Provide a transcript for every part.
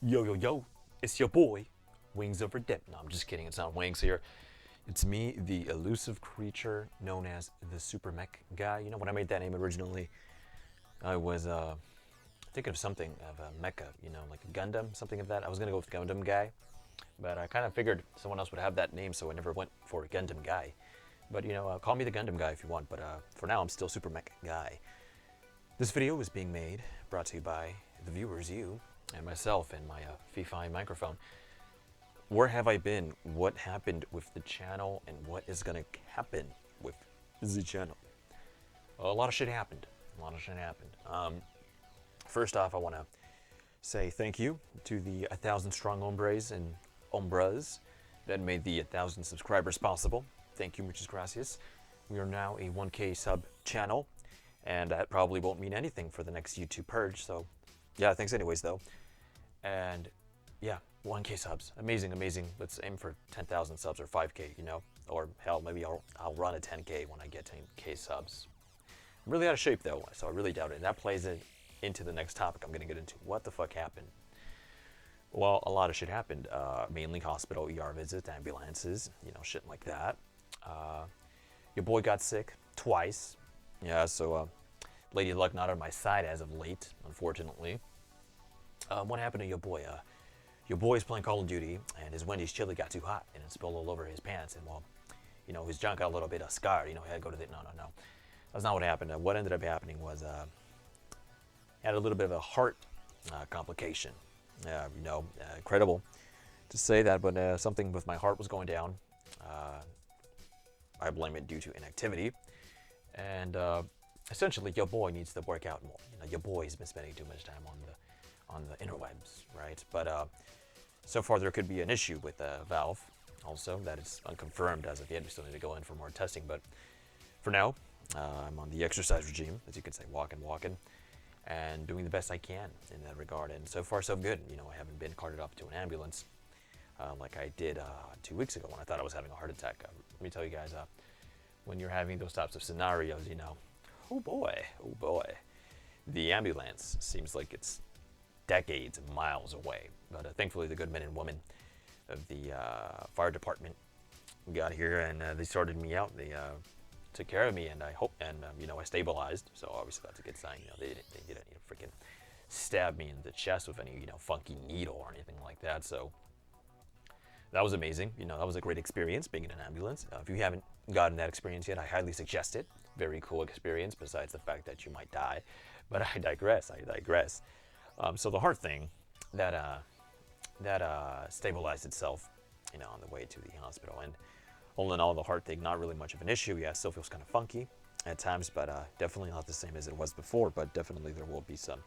Yo, yo, yo, it's your boy, Wings Over Dip. No, I'm just kidding, it's not Wings here. It's me, the elusive creature known as the Super Mech guy. You know, when I made that name originally, I was thinking of something of a mecha, you know, like a Gundam, something of that. I was gonna go with Gundam guy, but I kind of figured someone else would have that name, so I never went for a Gundam guy. But you know, call me the Gundam guy if you want, but for now I'm still Super Mech guy. This video is being made, brought to you by the viewers, you, and myself, and my fee-fi microphone. Where have I been? What happened with the channel? And what is gonna happen with the channel? A lot of shit happened. A lot of shit happened. First off, I want to say thank you to the 1,000 strong hombres and hombres that made the 1,000 subscribers possible. Thank you, muchas gracias. We are now a 1K sub channel, and that probably won't mean anything for the next YouTube purge. So, yeah, thanks anyways though. And yeah, 1K subs, amazing, amazing. Let's aim for 10,000 subs or 5K, you know, or hell, maybe I'll run a 10K when I get 10K subs. I'm really out of shape though, so I really doubt it. And that plays into the next topic I'm gonna get into. What the fuck happened? Well, a lot of shit happened. Mainly hospital, ER visits, ambulances, you know, shit like that. Your boy got sick twice. Yeah, so Lady Luck not on my side as of late, unfortunately. What happened to your boy? Your boy's playing Call of Duty, and his Wendy's chili got too hot, and it spilled all over his pants, and well, you know, his junk got a little bit scarred. You know, he had to go to the no. That's not what happened. What ended up happening was had a little bit of a heart complication. You know, incredible to say that, but something with my heart was going down. I blame it due to inactivity, and essentially, your boy needs to work out more. You know, your boy's been spending too much time on the interwebs, right? But so far, there could be an issue with Valve. Also, that is unconfirmed as of yet. We still need to go in for more testing, but for now, I'm on the exercise regime, as you could say, walking, and doing the best I can in that regard. And so far, so good. You know, I haven't been carted up to an ambulance like I did 2 weeks ago when I thought I was having a heart attack. Let me tell you guys, when you're having those types of scenarios, you know, oh boy, the ambulance seems like it's decades, miles away. But thankfully, the good men and women of the fire department got here and they sorted me out. They took care of me, and I hope, and you know, I stabilized. So obviously that's a good sign. You know, they didn't you know, freaking stab me in the chest with any, you know, funky needle or anything like that. So that was amazing. You know, that was a great experience being in an ambulance. If you haven't gotten that experience yet, I highly suggest it. Very cool experience. Besides the fact that you might die, but I digress. So the heart thing that stabilized itself, you know, on the way to the hospital. And all in all, the heart thing, not really much of an issue. Yeah, it still feels kind of funky at times, but definitely not the same as it was before. But definitely there will be some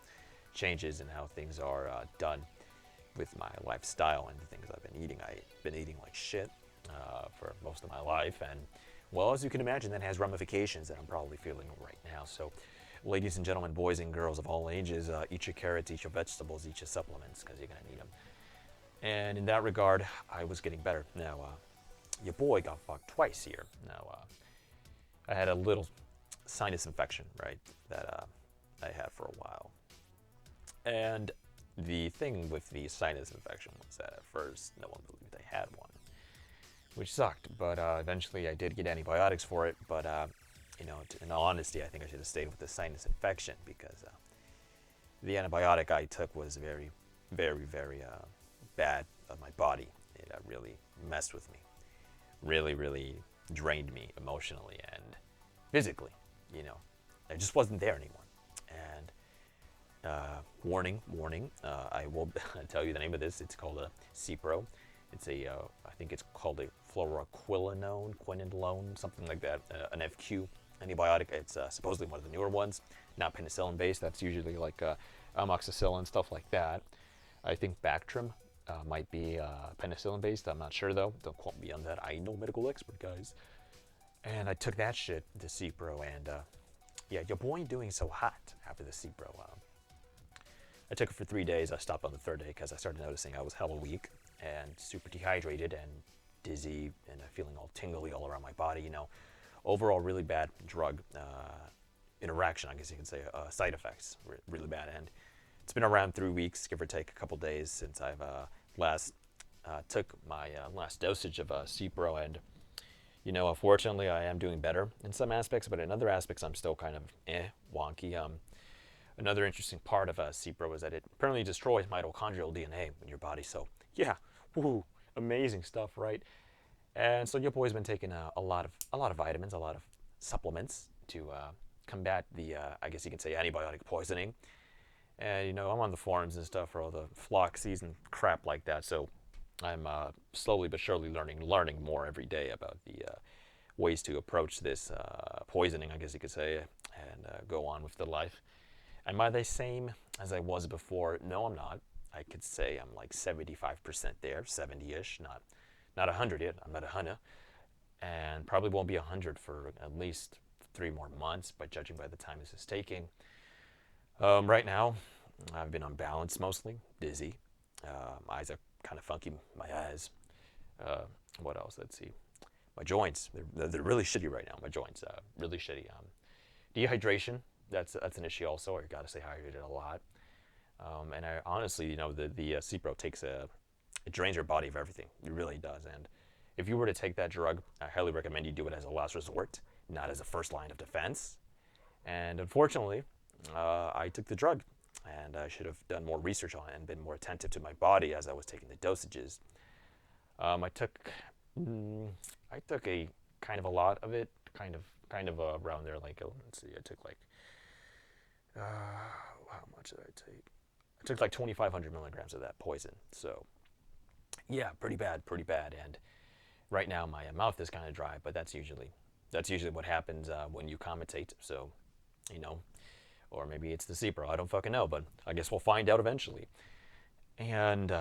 changes in how things are done with my lifestyle and the things I've been eating. I've been eating like shit for most of my life, and well, as you can imagine, that has ramifications that I'm probably feeling right now. So, ladies and gentlemen, boys and girls of all ages, eat your carrots, eat your vegetables, eat your supplements, because you're gonna need them. And in that regard, I was getting better. Now, your boy got fucked twice here. Now, I had a little sinus infection, right, that I had for a while. And the thing with the sinus infection was that at first no one believed I had one, which sucked. But eventually I did get antibiotics for it. But you know, in all honesty, I think I should have stayed with the sinus infection because the antibiotic I took was very, very, very bad on my body. It really messed with me. Really, really drained me emotionally and physically. You know, I just wasn't there anymore. And warning, I will tell you the name of this. It's called a Cipro. It's I think it's called a quinolone, something like that, an FQ antibiotic. It's supposedly one of the newer ones, not penicillin based. That's usually like amoxicillin, stuff like that. I think Bactrim might be penicillin based. I'm not sure though. Don't quote me on that. I ain't no medical expert, guys. And I took that shit, the Cipro, and yeah, your boy ain't doing so hot after the Cipro. I took it for 3 days. I stopped on the third day because I started noticing I was hella weak and super dehydrated and dizzy and feeling all tingly all around my body. You know, overall really bad drug interaction, I guess you could say, side effects, really bad. And It's been around 3 weeks, give or take a couple days, since I've last took my last dosage of Cipro, and unfortunately, I am doing better in some aspects, but in other aspects, I'm still kind of wonky. Another interesting part of Cipro is that it apparently destroys mitochondrial DNA in your body. So yeah, woo, amazing stuff, right? And so your boy's been taking a lot of vitamins, a lot of supplements to combat the I guess you can say antibiotic poisoning. And I'm on the forums and stuff for all the flock season crap like that. So I'm slowly but surely learning more every day about the ways to approach this poisoning, I guess you could say, and go on with the life. Am I the same as I was before? No, I'm not. I could say I'm like 75% there, 70-ish, not 100 yet. I'm at 100, and probably won't be 100 for at least 3 more months, by judging by the time this is taking. Right now, I've been unbalanced mostly, dizzy. Eyes are kind of funky, my eyes. What else? Let's see. My joints, they're really shitty right now. My joints, really shitty. Dehydration, that's an issue also. I gotta stay hydrated a lot. And I honestly, the Cipro it drains your body of everything. It really does. And if you were to take that drug, I highly recommend you do it as a last resort, not as a first line of defense. And unfortunately, I took the drug, and I should have done more research on it and been more attentive to my body as I was taking the dosages. I took a kind of a lot of it, kind of around there. Like, let's see, I took like how much did I take? I took like 2,500 milligrams of that poison. So yeah, pretty bad. And right now my mouth is kind of dry, but that's usually what happens when you commentate. So, or maybe it's the Cipro. I don't fucking know, but I guess we'll find out eventually. And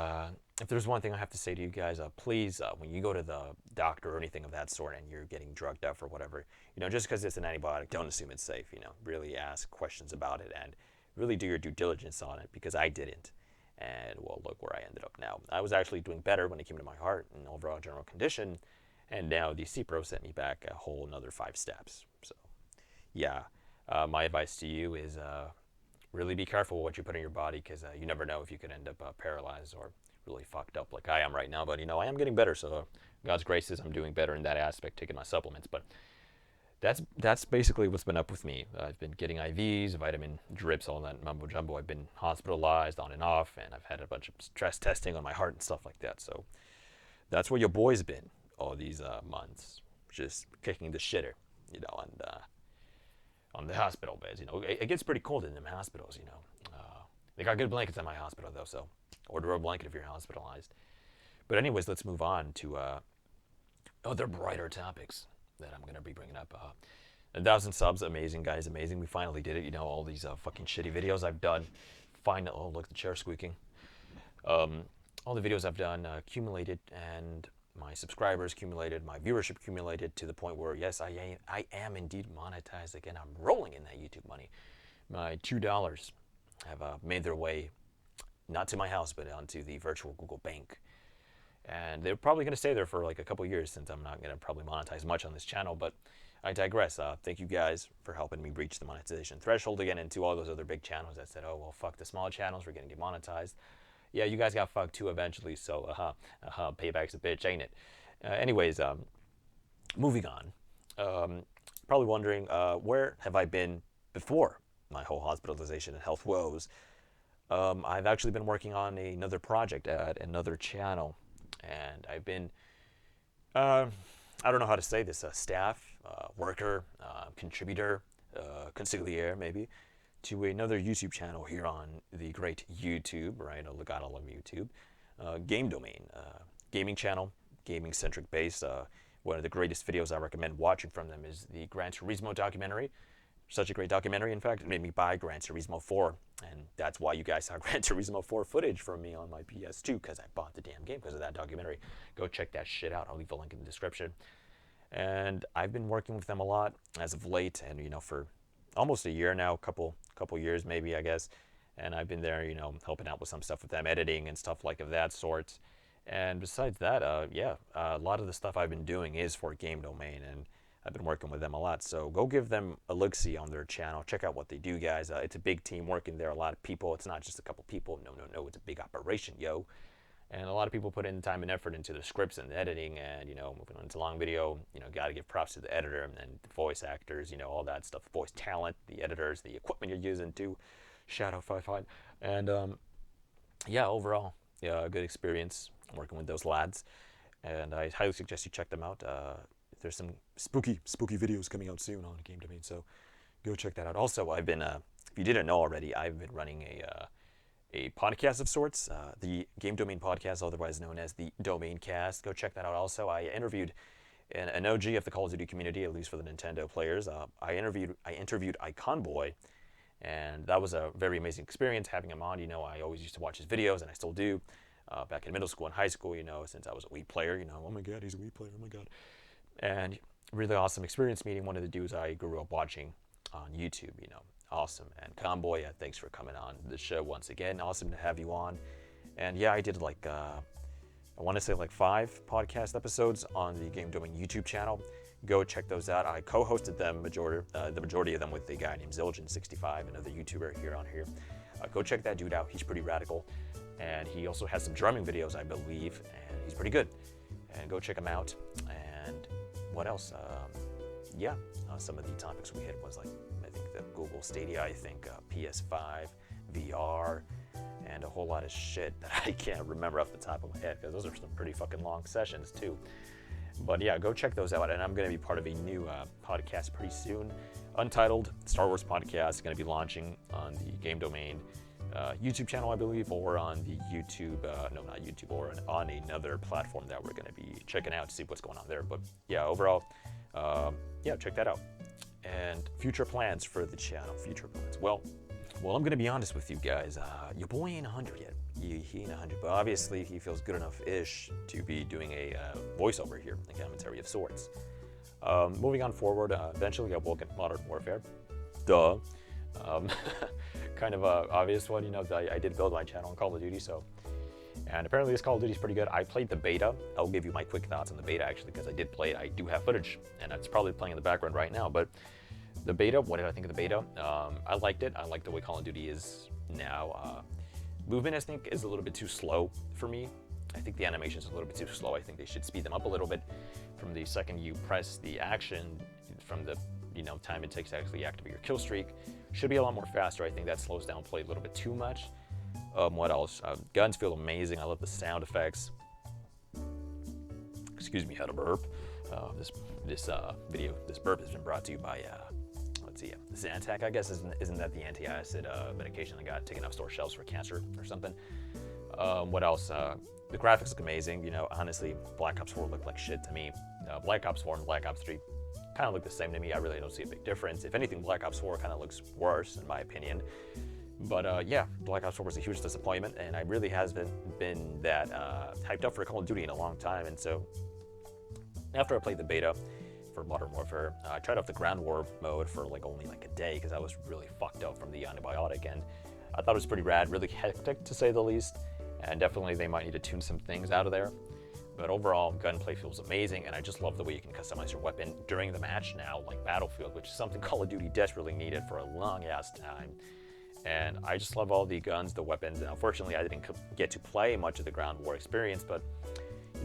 if there's one thing I have to say to you guys, please, when you go to the doctor or anything of that sort and you're getting drugged up or whatever, just because it's an antibiotic, don't assume it's safe. Really ask questions about it and really do your due diligence on it, because I didn't. And well, look where I ended up now. I was actually doing better when it came to my heart and overall general condition, and now the Cipro sent me back a whole another 5 steps. So yeah, my advice to you is really be careful what you put in your body, because you never know if you could end up paralyzed or really fucked up like I am right now. But I am getting better, so God's graces, I'm doing better in that aspect, taking my supplements. But that's basically what's been up with me. I've been getting IVs, vitamin drips, all that mumbo jumbo. I've been hospitalized on and off, and I've had a bunch of stress testing on my heart and stuff like that. So that's where your boy's been all these months, just kicking the shitter, and on the hospital beds. It gets pretty cold in them hospitals. They got good blankets at my hospital though, so order a blanket if you're hospitalized. But anyways, let's move on to other brighter topics that I'm gonna be bringing up. 1,000 subs, amazing guys, amazing. We finally did it. All these fucking shitty videos I've done. Oh, look, the chair squeaking. All the videos I've done accumulated, and my subscribers accumulated, my viewership accumulated to the point where, yes, I am indeed monetized again. I'm rolling in that YouTube money. My $2 have made their way, not to my house, but onto the virtual Google Bank. And they're probably going to stay there for like a couple years, since I'm not going to probably monetize much on this channel. But I digress. Thank you guys for helping me reach the monetization threshold again, and to all those other big channels that said, oh, well, fuck the small channels, we're going to get monetized. Yeah, you guys got fucked too eventually, so payback's a bitch, ain't it? Anyways, moving on. Probably wondering, where have I been before my whole hospitalization and health woes? I've actually been working on another project at another channel, and I've been, I don't know how to say this, staff, worker, contributor, consigliere maybe, to another YouTube channel here on the great YouTube, right? Gotta love YouTube. Game Domain, gaming channel, gaming-centric base. One of the greatest videos I recommend watching from them is the Gran Turismo documentary. Such a great documentary, in fact, it made me buy Gran Turismo 4, and that's why you guys saw Gran Turismo 4 footage from me on my PS2, because I bought the damn game because of that documentary. Go check that shit out. I'll leave a link in the description. And I've been working with them a lot as of late, and for almost a year now, couple years maybe, I guess. And I've been there, helping out with some stuff with them, editing and stuff like of that sort. And besides that, yeah, a lot of the stuff I've been doing is for Game Domain, and I've been working with them a lot. So go give them a look-see on their channel. Check out what they do, guys. It's a big team working there. A lot of people. It's not just a couple people. No. It's a big operation, yo. And a lot of people put in time and effort into the scripts and the editing, and moving on to long video. Got to give props to the editor and then the voice actors. All that stuff. The voice talent, the editors, the equipment you're using too. Shadow 55. And yeah, overall, yeah, a good experience working with those lads. And I highly suggest you check them out. There's some spooky videos coming out soon on Game Domain, so go check that out. Also, I've been, if you didn't know already, I've been running a podcast of sorts, the Game Domain podcast, otherwise known as the Domain Cast. Go check that out. Also, I interviewed an OG of the Call of Duty community, at least for the Nintendo players. I interviewed Iconboy, and that was a very amazing experience having him on. I always used to watch his videos, and I still do. Back in middle school and high school, since I was a Wii player, oh my god, he's a Wii player, oh my god. And really awesome experience meeting one of the dudes I grew up watching on YouTube, awesome. And Conboy, thanks for coming on the show once again. Awesome to have you on. And yeah, I did I want to say 5 podcast episodes on the Game Domain YouTube channel. Go check those out. I co-hosted them, the majority of them with a guy named Zildjian65, another YouTuber here. Go check that dude out. He's pretty radical. And he also has some drumming videos, I believe, and he's pretty good. And go check him out. And what else? Some of the topics we hit was I think the Google Stadia, PS5, VR, and a whole lot of shit that I can't remember off the top of my head, because those are some pretty fucking long sessions too. But yeah, go check those out. And I'm going to be part of a new podcast pretty soon. Untitled Star Wars podcast, going to be launching on the Game Domain YouTube channel, I believe, or on the YouTube, no, not YouTube, or on another platform that we're going to be checking out to see what's going on there. But yeah, overall, yeah, check that out. And future plans for the channel, Well, I'm going to be honest with you guys. Your boy ain't 100 yet. He ain't 100, but obviously he feels good enough-ish to be doing a voiceover here, a commentary of sorts. Moving on forward, eventually I will get Modern Warfare. Duh. Kind of a obvious one, I did build my channel on Call of Duty, and apparently this Call of Duty is pretty good. I played the beta. I'll give you my quick thoughts on the beta, actually, because I did play it. I do have footage, and it's probably playing in the background right now, but the beta, what did I think of the beta? I liked it. I like the way Call of Duty is now. Movement, I think, is a little bit too slow for me. I think the animation's a little bit too slow. I think they should speed them up a little bit from the second you press the action, from the time it takes to actually activate your kill streak. Should be a lot more faster. I think that slows down play a little bit too much. What else? Guns feel amazing. I love the sound effects. Excuse me, had a burp. This burp has been brought to you by let's see, Zantac, I guess. Isn't that the anti-acid medication I got taken off store shelves for cancer or something? What else? The graphics look amazing. Honestly, Black Ops 4 looked like shit to me. Black Ops 4 and Black Ops 3 kind of look the same to me. I really don't see a big difference. If anything, Black Ops 4 kind of looks worse, in my opinion. But yeah, Black Ops 4 was a huge disappointment, and I really hasn't been that hyped up for Call of Duty in a long time. And so, after I played the beta for Modern Warfare, I tried out the Ground War mode for only a day, because I was really fucked up from the antibiotic, and I thought it was pretty rad, really hectic to say the least, and definitely they might need to tune some things out of there. But overall, gunplay feels amazing, and I just love the way you can customize your weapon during the match now, like Battlefield, which is something Call of Duty desperately needed for a long-ass time. And I just love all the guns, the weapons, and unfortunately I didn't get to play much of the Ground War experience, but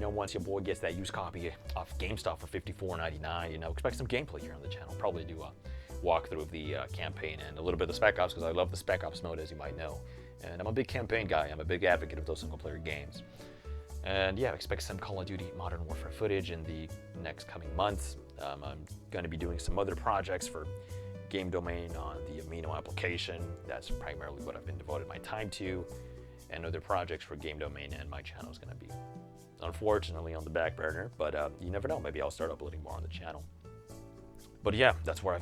once your boy gets that used copy off GameStop for $54.99, expect some gameplay here on the channel. Probably do a walkthrough of the campaign and a little bit of the Spec Ops, because I love the Spec Ops mode, as you might know. And I'm a big campaign guy. I'm a big advocate of those single-player games. And yeah, expect some Call of Duty Modern Warfare footage in the next coming months. I'm going to be doing some other projects for Game Domain on the Amino application. That's primarily what I've been devoted my time to. And other projects for Game Domain, and my channel is going to be, unfortunately, on the back burner. But you never know. Maybe I'll start uploading more on the channel. But yeah, that's where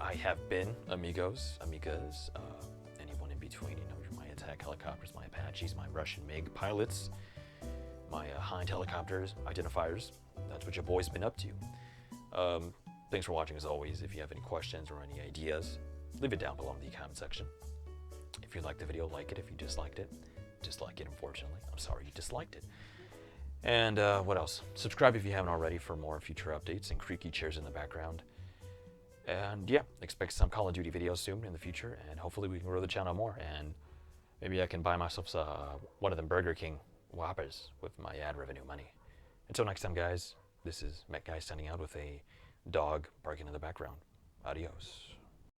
I have been, amigos, amigas, anyone in between. My attack helicopters, my Apaches, my Russian MiG pilots, my Hind helicopters, identifiers. That's what your boy's been up to. Thanks for watching as always. If you have any questions or any ideas, leave it down below in the comment section. If you liked the video, like it. If you disliked it, dislike it, unfortunately. I'm sorry you disliked it. And what else? Subscribe if you haven't already for more future updates and creaky chairs in the background. And yeah, expect some Call of Duty videos soon in the future, and hopefully we can grow the channel more, and maybe I can buy myself one of them Burger King Whoppers with my ad revenue money. Until next time, guys, this is Met Guy signing out with a dog barking in the background. Adios.